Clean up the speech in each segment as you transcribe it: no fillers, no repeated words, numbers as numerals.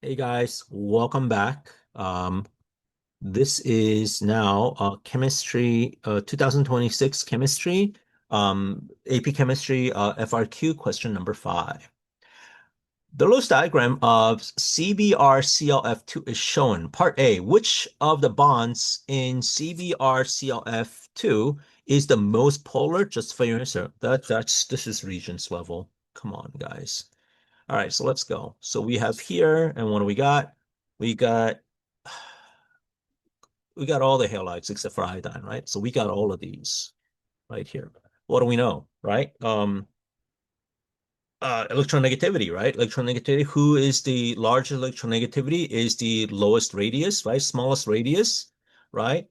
Hey guys, welcome back. This is now chemistry 2026 chemistry AP Chemistry FRQ question number 5. The Lewis diagram of CbRClF2 is shown. Part A, which of the bonds in CbRClF2 is the most polar? Just for your answer. This is Regents level. Come on, guys. All right, so let's go. So we have here, and what do we got? We got we got all the halides except for iodine, right? So we got all of these right here. What do we know, right? Electronegativity, right? Electronegativity. Who is the largest electronegativity? Is the lowest radius, right? Smallest radius, right?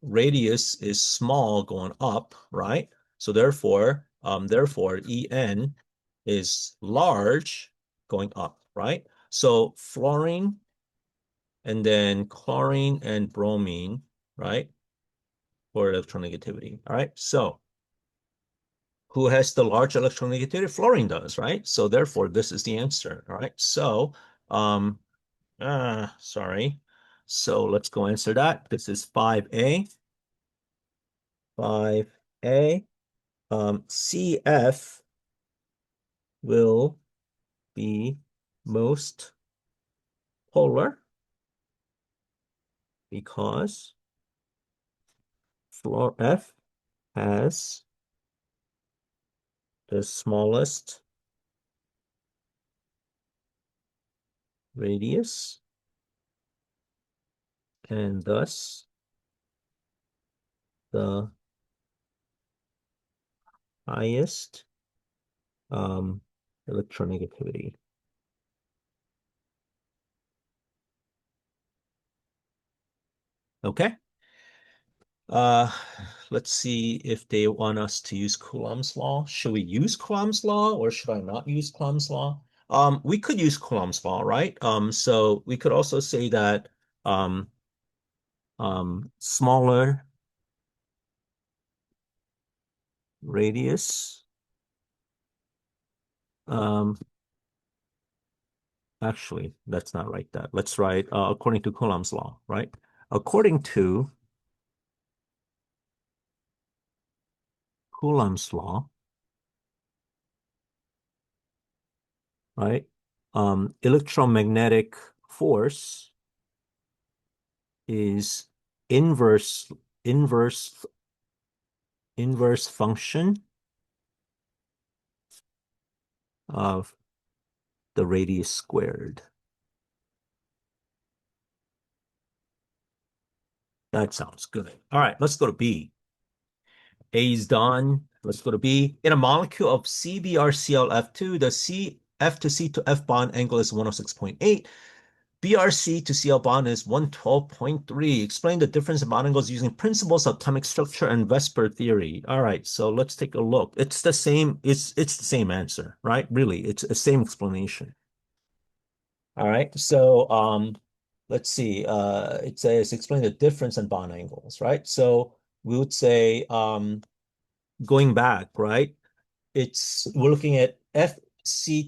Radius is small going up, right? So therefore, En is large going up, right? So fluorine and then chlorine and bromine, right? For electronegativity. All right. So who has the large electronegativity? Fluorine does, right? So therefore, this is the answer. All right. So, um, sorry. So let's go answer that. This is 5A. 5A. CF will be most polar because fluor F has the smallest radius and thus the highest um, electronegativity. Okay. Uh, let's see if they want us to use Coulomb's law. Should we use Coulomb's law or should I not use Coulomb's law? We could use Coulomb's law, right? So we could also say that um, smaller radius. Um, actually, let's not write that. Let's write according to Coulomb's law, right? According to Coulomb's law, right? Electromagnetic force is inverse inverse inverse function of the radius squared. That sounds good. All right, let's go to B. A is done. Let's go to B. In a molecule of CbRClF2, the F to C to F bond angle is 106.8. BRC to Cl bond is 112.3. Explain the difference in bond angles using principles of atomic structure and Vesper theory. All right, so let's take a look. It's the same, it's the same answer, right? Really, it's the same explanation. All right, so let's see. It says explain the difference in bond angles, right? So we would say going back, right? We're looking at FC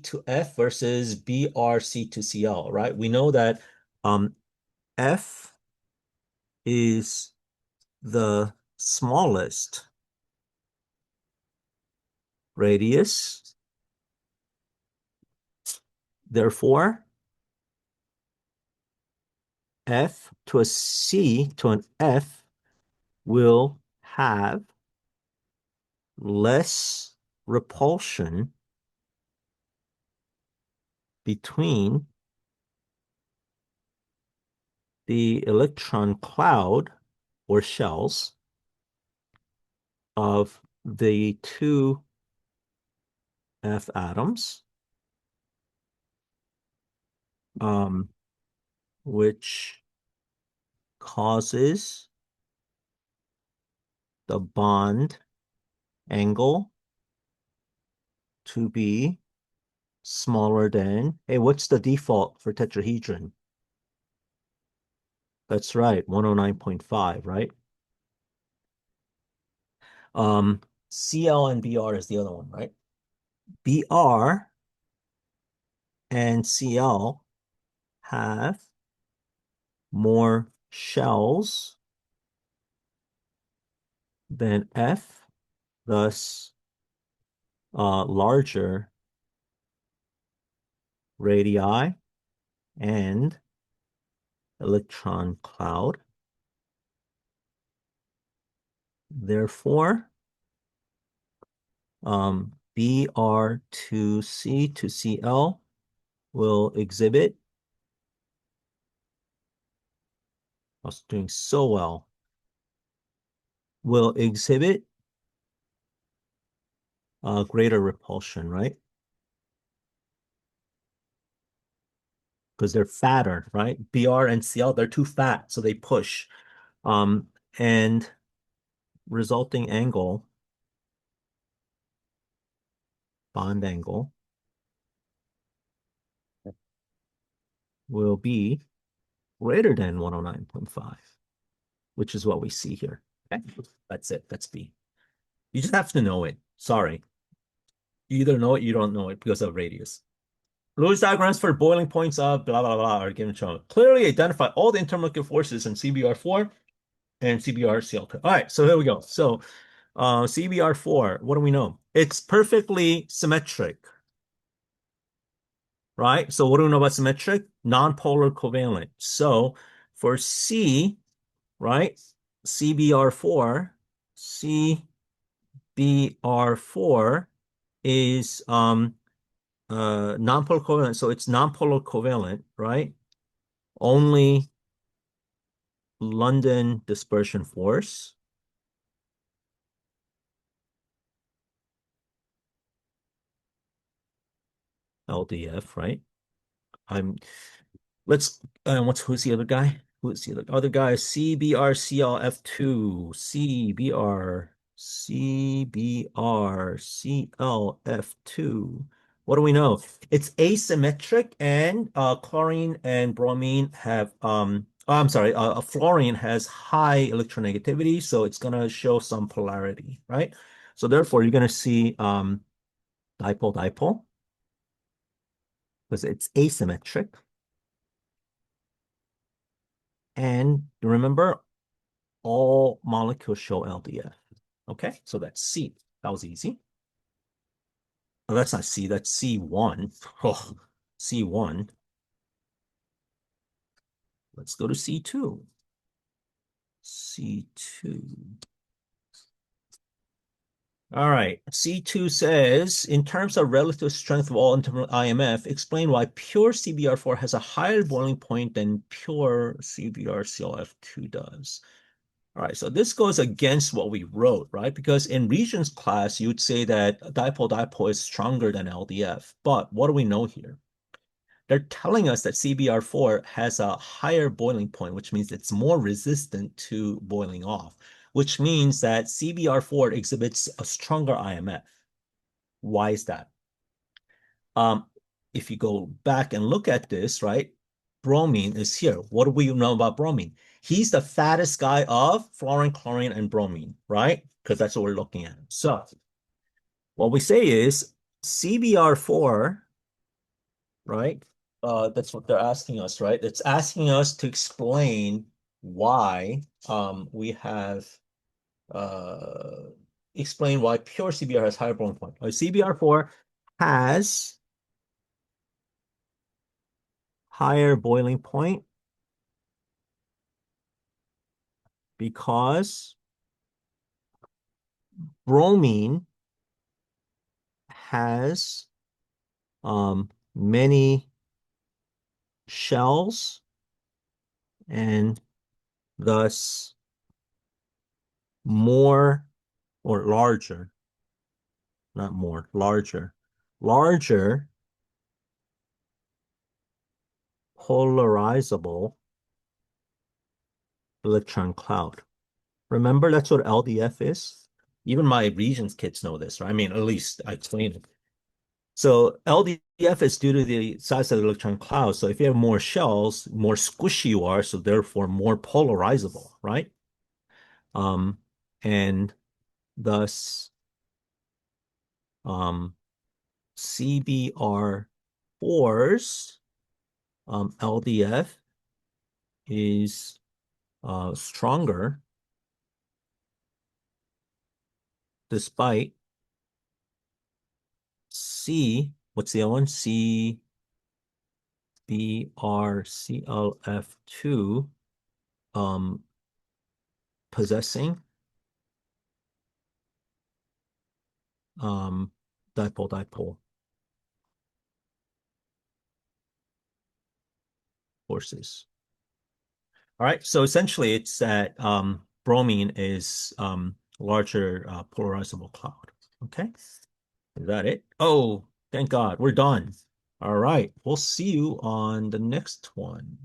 to F versus BRC to Cl, right? We know that um, F is the smallest radius. Therefore, F to a C to an F will have less repulsion between the electron cloud or shells of the two F atoms, um, which causes the bond angle to be smaller than, hey, what's the default for tetrahedron? That's right, 109.5, right? Cl and Br is the other one, right? Br and Cl have more shells than F, thus larger radii and electron cloud. Therefore, Br2C to Cl will exhibit, I was doing so well, will exhibit greater repulsion, right? Because they're fatter, right? Br and Cl, they're too fat, so they push. And resulting angle, bond angle, will be greater than 109.5, which is what we see here. Okay, that's it. That's B. You just have to know it. Sorry. You either know it, you don't know it because of radius. Lewis diagrams for boiling points of blah, blah, blah are given shown. Clearly identify all the intermolecular forces in CBr4 and CBr-Cl2. All right, so here we go. So CBr4, what do we know? It's perfectly symmetric, right? So what do we know about symmetric? Nonpolar covalent. So for C, right, CBr4 is nonpolar covalent. So it's nonpolar covalent, right? Only London dispersion force. LDF, right? I'm who's the other guy? Who's the other guy? CBRCLF2, CBRCLF2. What do we know? It's asymmetric, and chlorine and bromine have I'm sorry, fluorine has high electronegativity, so it's gonna show some polarity, right? So therefore, you're gonna see dipole because it's asymmetric. And remember, all molecules show LDF. Okay, so that's C. That was easy. Oh, that's not C, that's C1. Oh, C1. Let's go to C2. C2. All right, C2 says, in terms of relative strength of all interval IMF, explain why pure CBr4 has a higher boiling point than pure CBr-CLF2 does. All right, so this goes against what we wrote, right? Because in Regents class, you'd say that dipole-dipole is stronger than LDF. But what do we know here? They're telling us that CBr4 has a higher boiling point, which means it's more resistant to boiling off, which means that CBr4 exhibits a stronger IMF. Why is that? Um, if you go back and look at this, right? Bromine is here. What do we know about bromine? He's the fattest guy of fluorine, chlorine, and bromine, right? Because that's what we're looking at. So what we say is CBr4, right? That's what they're asking us, right? It's asking us to explain why we have explain why pure CBr has higher boiling point. CBr4 has higher boiling point because bromine has many shells and thus more or larger, not more, larger polarizable electron cloud. Remember, that's what LDF is. Even my Regents kids know this, right? I mean, at least I explained it. So LDF is due to the size of the electron cloud. So if you have more shells, more squishy you are, so therefore more polarizable, right? Um, and thus CBr4s LDF is stronger despite what's the other one? CBrClF2 um, possessing dipole-dipole forces. All right, so essentially it's that bromine is larger polarizable cloud. Okay, is that it? Oh, thank God, we're done. All right, we'll see you on the next one.